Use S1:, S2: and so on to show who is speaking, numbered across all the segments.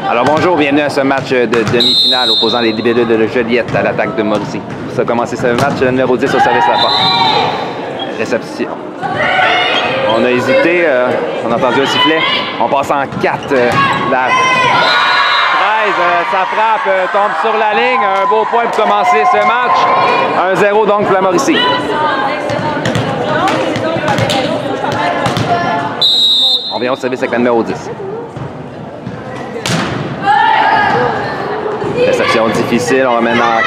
S1: Alors bonjour, bienvenue à ce match de demi-finale opposant les libellus de Joliette à l'attaque de Mauricie. Ça a commencé ce match, le numéro 10 au service de la porte. Réception. On a hésité, on a entendu un sifflet. On passe en 4. La 13, sa frappe tombe sur la ligne. Un beau point pour commencer ce match. 1-0 donc pour la Mauricie. On vient au service avec la numéro 10. Réception difficile, on ramène en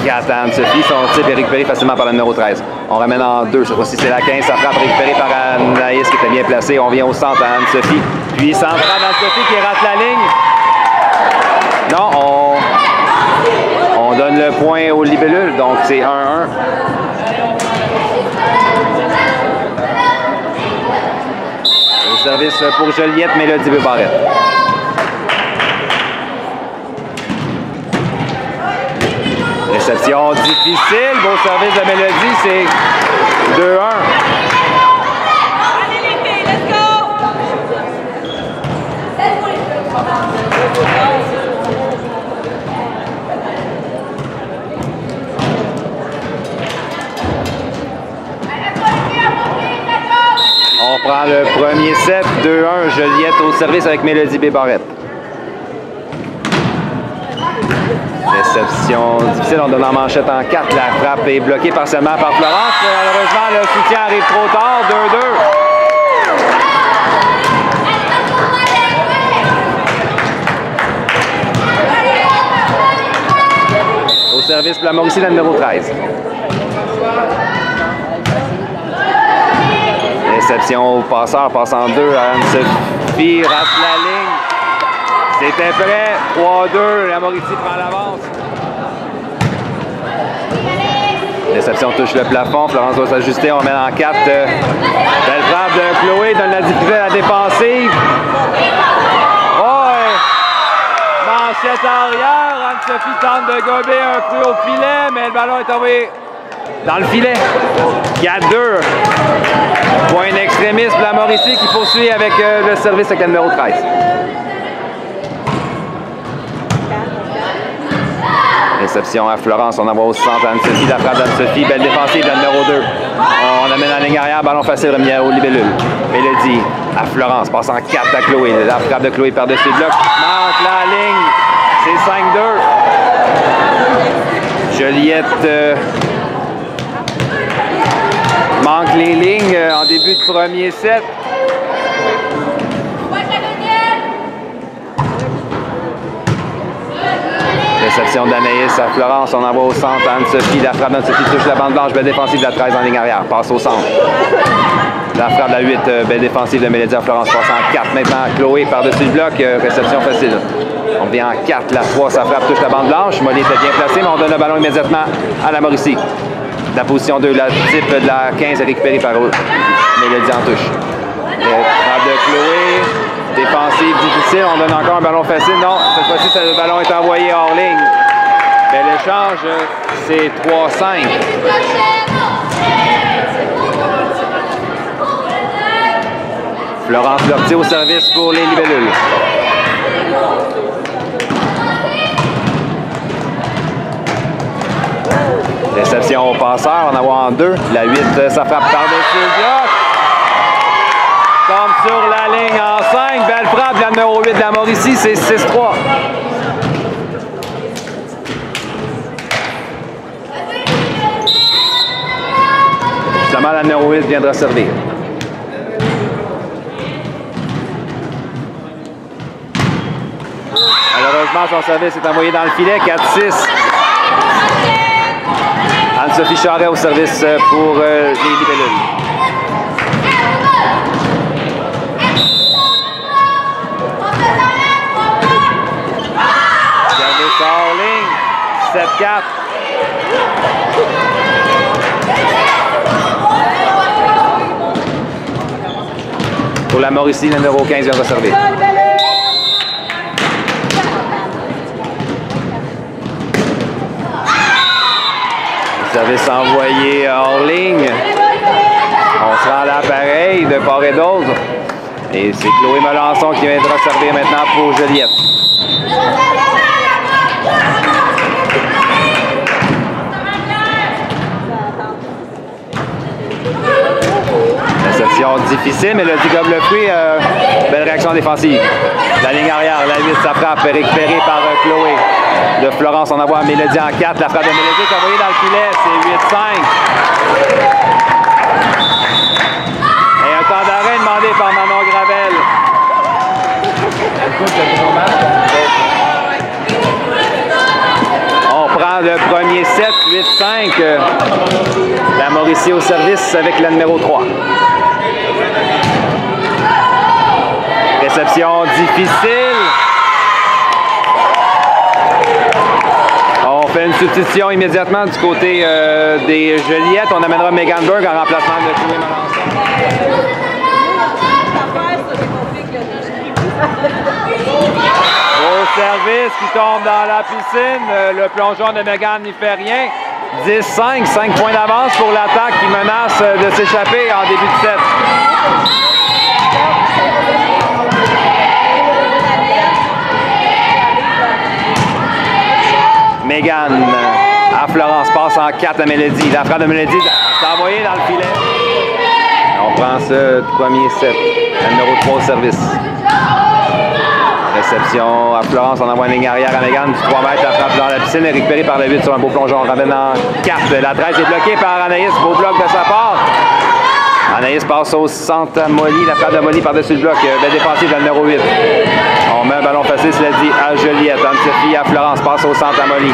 S1: 4 à Anne-Sophie. Son type est récupéré facilement par la numéro 13. On ramène en 2, cette fois-ci c'est la 15. Sa frappe récupérée par Anaïs qui était bien placée. On vient au centre à Anne-Sophie. Puis centre d'Anne-Sophie qui rate la ligne. Non, on donne le point au libellule, donc c'est 1-1. Au service pour Joliette, Mélodie Barrette. Réception difficile, beau service de Mélodie, c'est 2-1. On prend le premier set, 2-1, Joliette au service avec Mélodie Barrette. Réception difficile, on donne en manchette en 4. La frappe est bloquée partiellement par Florence. Malheureusement, le soutien arrive trop tard. 2-2. Au service pour la Mauricie, la numéro 13. Réception au passeur, passe en 2. Anne-Sophie rate la ligne. C'était prêt, 3-2, la Mauricie prend l'avance. Réception touche le plafond, Florence doit s'ajuster, on met en 4. Belle frappe de Chloé, donne la difficulté à la défensive. Oh! Manchette arrière, Anne-Sophie tente de gober un peu au filet, mais le ballon est envoyé dans le filet. 4-2. Point d'extrémisme pour la Mauricie qui poursuit avec le service avec le numéro 13. Réception à Florence, on envoie au centre Anne-Sophie, la frappe d'Anne-Sophie, belle défensive de la numéro 2. On amène en ligne arrière, ballon facile remis au libellule. Mélodie à Florence, passe en 4 à Chloé. La frappe de Chloé par-dessus le bloc, manque la ligne, c'est 5-2. Joliette manque les lignes en début de premier set. Réception d'Anaïs à Florence, on envoie au centre Anne-Sophie, la frappe d'Anne-Sophie touche la bande blanche, belle défensive de la 13 en ligne arrière, passe au centre. La frappe de la 8, belle défensive de Mélodie à Florence, passe en 4 maintenant, Chloé par-dessus le bloc, réception facile. On vient en 4, la 3, sa frappe touche la bande blanche, Molly était bien placée, mais on donne le ballon immédiatement à la Mauricie. La position 2, la type de la 15 est récupérée par Mélodie en touche. Frappe de Chloé. Défensive difficile, on donne encore un ballon facile. Non, cette fois-ci, le ballon est envoyé hors ligne. Mais l'échange, c'est 3-5. Florence Lortie au service pour les libellules. Réception au passeur, on en voit en 2. La 8, ça frappe par-dessus le bloc. Tombe sur la ligne en 5. Belle frappe de la numéro 8 de la Mauricie, c'est 6-3. Justement, la numéro 8 viendra servir. Malheureusement, son service est envoyé dans le filet, 4-6. Anne-Sophie Charret au service pour les libellules. Hors ligne, 7-4. Pour la Mauricie, le numéro 15 vient de servir. Service envoyé hors ligne. On se rend à l'appareil de part et d'autre. Et c'est Chloé Melançon qui viendra servir maintenant pour Juliette. Réception difficile, mais le Digob le fruit, belle réaction défensive. La ligne arrière, la 8, sa frappe est récupérée par Chloé. De Florence, on envoie Mélodie en 4. La frappe de Mélodie est envoyée dans le filet, c'est 8-5. Et un temps d'arrêt demandé par Manon Gravel. On prend le premier set, 8-5. La Mauricie au service avec le numéro 3. Réception difficile. On fait une substitution immédiatement du côté des Joliettes. On amènera Megan Berg en remplacement de Chloé Melançon. Beau service qui tombe dans la piscine. Le plongeon de Megan n'y fait rien. 10-5, 5 points d'avance pour l'attaque qui menace de s'échapper en début de set. Megan à Florence, passe en 4 à Mélodie. La frappe de Mélodie est envoyée dans le filet. On prend ce premier set. Le numéro 3 au service. Réception à Florence, on envoie une ligne arrière à Megan. Du 3 mètres, la frappe dans la piscine est récupérée par le 8 sur un beau plongeon. On ramène en 4. La 13 est bloquée par Anaïs. Beau bloc de sa part. Anaïs passe au centre à Molly. La frappe de Molly par-dessus le bloc. Belle défensive dans le numéro 8. On met un ballon facile, cela dit, à Juliette. Anne-Sophie à Florence passe au centre à Molly.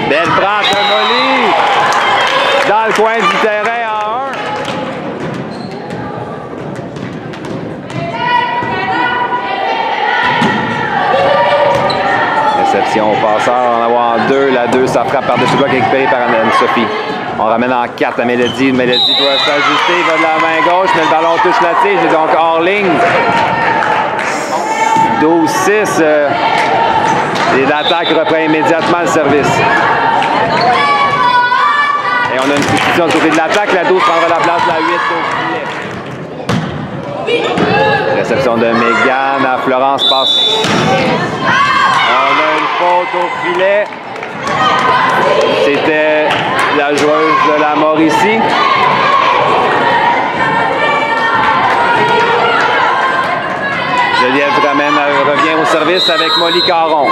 S1: Belle frappe de Molly. Dans le coin du terrain en 1. Réception au passeur. On en voit en 2. La 2, ça frappe par-dessus le bloc récupérée par Anne-Sophie. On ramène en 4 à Mélodie. Mélodie doit s'ajuster. Il va de la main gauche, mais le ballon touche la tige. Et donc hors ligne. 12-6. Et l'attaque reprend immédiatement le service. Et on a une substitution du côté de l'attaque. La 12 prendra la place de la 8 au filet. Réception de Megan à Florence passe. On a une faute au filet. C'était la joueuse de la Mauricie. Juliette revient au service avec Molly Caron.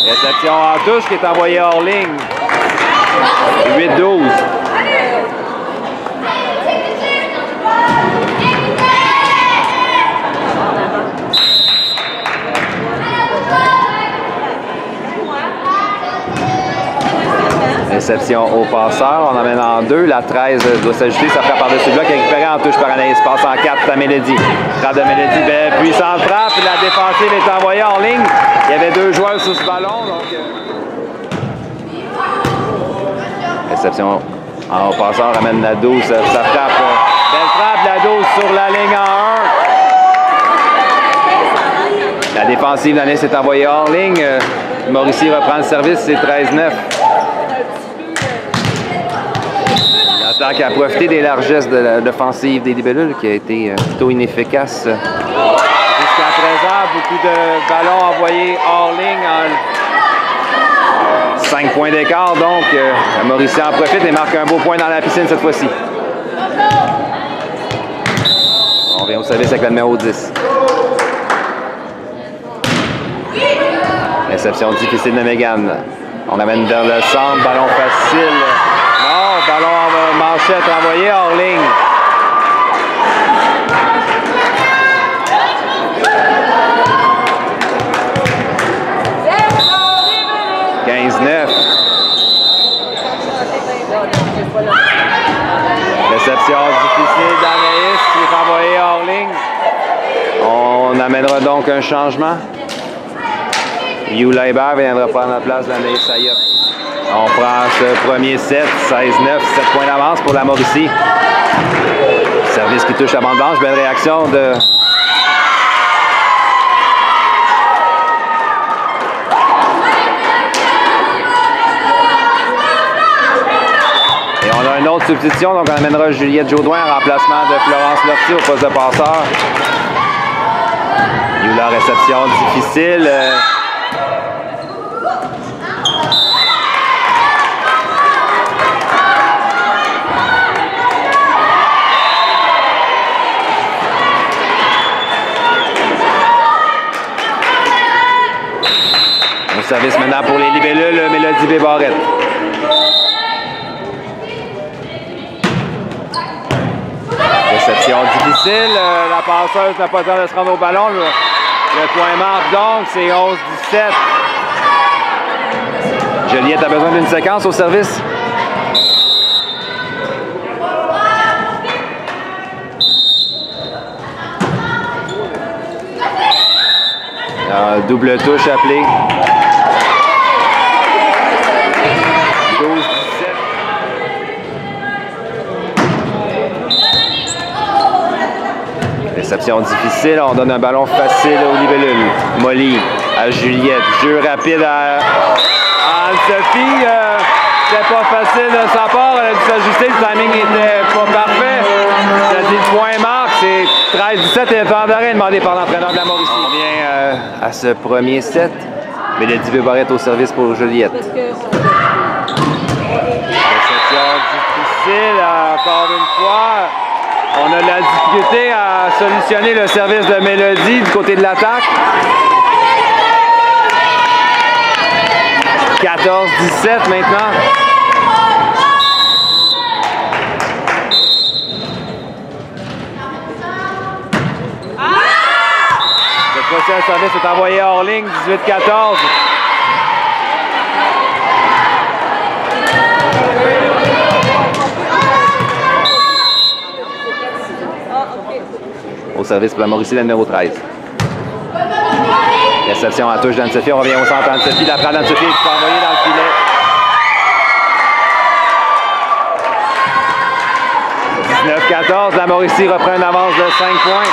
S1: Réception en touche qui est envoyée hors ligne. 8-12. Réception au passeur. On emmène en 2. La 13 doit s'ajuster. Ça frappe par-dessus le bloc. Récupéré en touche par Anaïs. Passe en 4 à Mélodie. Frappe de Mélodie. Belle puissante frappe. La défensive est envoyée hors ligne. Il y avait 2 joueurs sur ce ballon. Donc, réception en passeur. On amène la 12. Ça frappe. Belle frappe. La 12 sur la ligne en 1. La défensive d'Anaïs est envoyée hors ligne. Mauricie reprend le service. C'est 13-9. L'attaque a profité des largesses de l'offensive des Libellules qui a été plutôt inefficace jusqu'à présent. Beaucoup de ballons envoyés hors ligne en 5 points d'écart. Donc, la Mauricie en profite et marque un beau point dans la piscine cette fois-ci. On vient au service avec le numéro 10. Réception difficile de Megan. On ramène vers le centre. Ballon facile. Non, ballon en manchette envoyé hors ligne. Réception difficile d'Anaïs qui est envoyée hors ligne. On amènera donc un changement. Yula Hébert viendra prendre la place d'Anaïs Sayop. On prend ce premier set, 16-9, 7 points d'avance pour la Mauricie. Service qui touche la bande blanche, belle réaction de... Une autre substitution, donc on amènera Juliette Jaudoin en remplacement de Florence Lortie au poste de passeur. Yula, réception difficile. Au service maintenant pour les libellules, Mélodie Bébarrette. Réception difficile. La passeuse n'a pas le temps de se rendre au ballon. Le point marque donc, c'est 11-17. Juliette a besoin d'une séquence au service. Double touche appelée. 12-17. Réception difficile. On donne un ballon facile aux libellules. Molly à Juliette. Jeu rapide à Anne-Sophie. C'était pas facile de sa part. Elle a dû s'ajuster. Le timing n'était pas parfait. Ça dit le point marque. C'est 13-17 et le temps d'arrêt demandé par l'entraîneur de la Mauricie. On vient à ce premier set. Mélodie Bébarrette au service pour Juliette. Réception difficile encore une fois. On a de la difficulté à solutionner le service de Mélodie du côté de l'attaque. 14-17 maintenant. Cette fois-ci, un service est envoyé hors ligne, 18-14. Au service pour la Mauricie, le numéro 13. Réception à touche d'Anne-Sophie. On revient au centre d'Anne-Sophie. La frappe d'Anne-Sophie qui peut envoyer dans le filet. 19-14. La Mauricie reprend une avance de 5 points.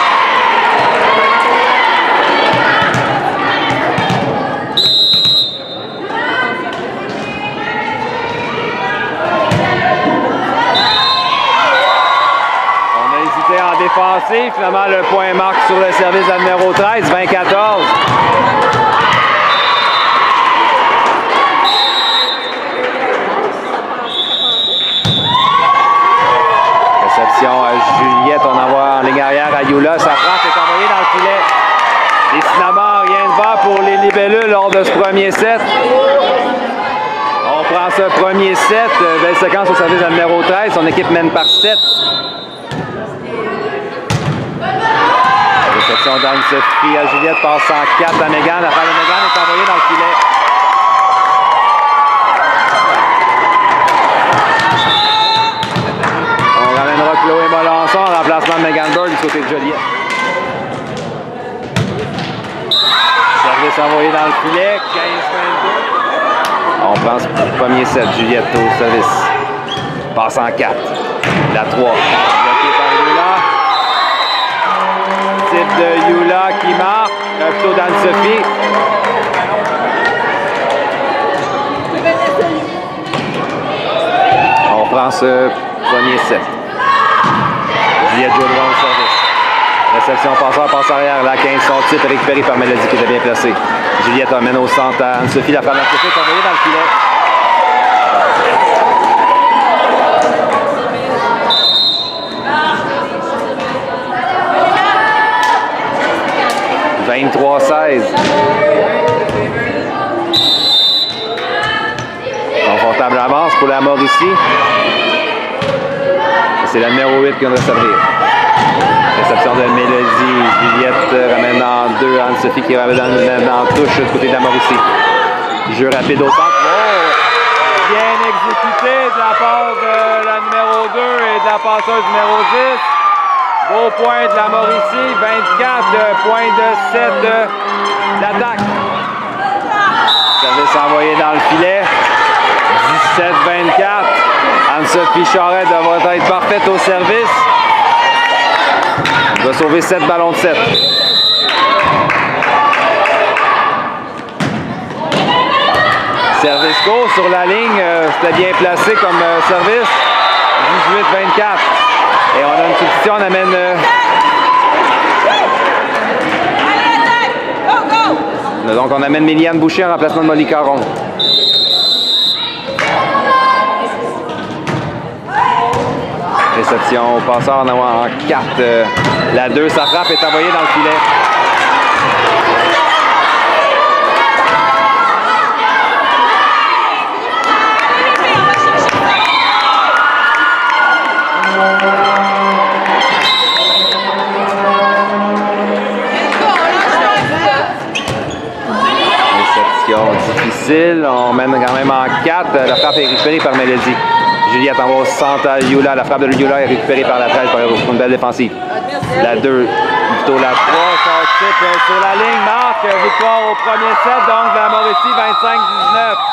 S1: En défensif, finalement le point marque sur le service à numéro 13, 20-14. Réception à Juliette, on envoie en ligne arrière à Yula, sa frappe est envoyée dans le filet. Et finalement, rien ne va pour les libellules lors de ce premier set. On prend ce premier set, belle séquence au service à numéro 13, son équipe mène par 7. Réception d'Anne-Sophie à Juliette, passe en 4 à Mégane. La balle de Mégane est envoyée dans le filet. On ramènera Chloé Molençon en remplacement de Mégane Bird du côté de Joliette. Service envoyé dans le filet, 15-22. On prend ce premier set, Juliette au service. Passe en 4. La 3. De Yula qui marque, plutôt d'Anne-Sophie. On prend ce premier set. Juliette Jaudoin au service. Réception passeur, passe arrière, la 15, son titre récupéré par Mélodie qui était bien placée. Juliette amène au centre à Anne-Sophie, la frappe d'Anne-Sophie est envoyée dans le filet. 23-16. Confortable avance pour la Mauricie. C'est la numéro 8 qui vient de servir. Réception de Mélodie. Juliette ramène en 2. Anne-Sophie qui ramène en touche du côté de la Mauricie. Jeu rapide au centre. Oh! Bien exécuté de la part de la numéro 2 et de la passeuse numéro 10. Beau point de la Mauricie, 24 points de 7 d'attaque. Service envoyé dans le filet, 17-24. Anne-Sophie Charret devrait être parfaite au service. Elle va sauver 7 ballons de 7. Service court sur la ligne, c'était bien placé comme service. 18-24. Et on a une substitution, on amène... Donc on amène Méliane Boucher en remplacement de Molly Caron. Réception au passeur en avoir en 4. La 2, sa frappe est envoyée dans le filet. Difficile, on mène quand même en 4. La frappe est récupérée par Mélodie. Juliette envoie au centre à Yula. La frappe de Yula est récupérée par la 13 pour une belle défensive. La 2, plutôt la 3, short chip sur la ligne, marque, victoire au premier set, donc la Mauricie 25-19.